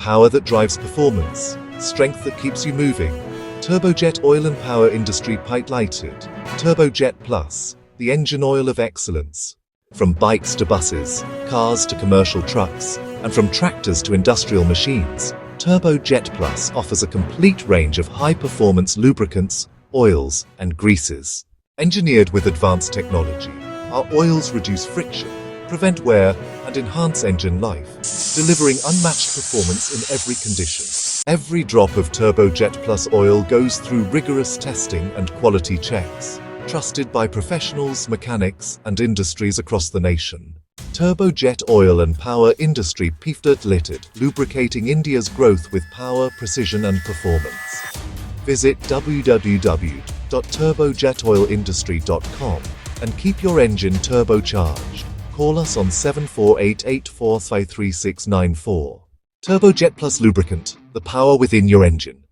Power that drives performance, strength that keeps you moving. Turbojet Oil and Power Industry Pipe-Lighted. Turbojet Plus, the engine oil of excellence. From bikes to buses, cars to commercial trucks, and from tractors to industrial machines, Turbojet Plus offers a complete range of high-performance lubricants, oils, and greases. Engineered with advanced technology, our oils reduce friction, prevent wear, and enhance engine life, delivering unmatched performance in every condition. Every drop of Turbojet Plus oil goes through rigorous testing and quality checks, trusted by professionals, mechanics, and industries across the nation. Turbojet Oil and Power Industry Pipe-Lighted, lubricating India's growth with power, precision, and performance. Visit www.turbojetoilindustry.com and keep your engine turbocharged. Call us on 7488453694. Turbojet Plus Lubricant, the power within your engine.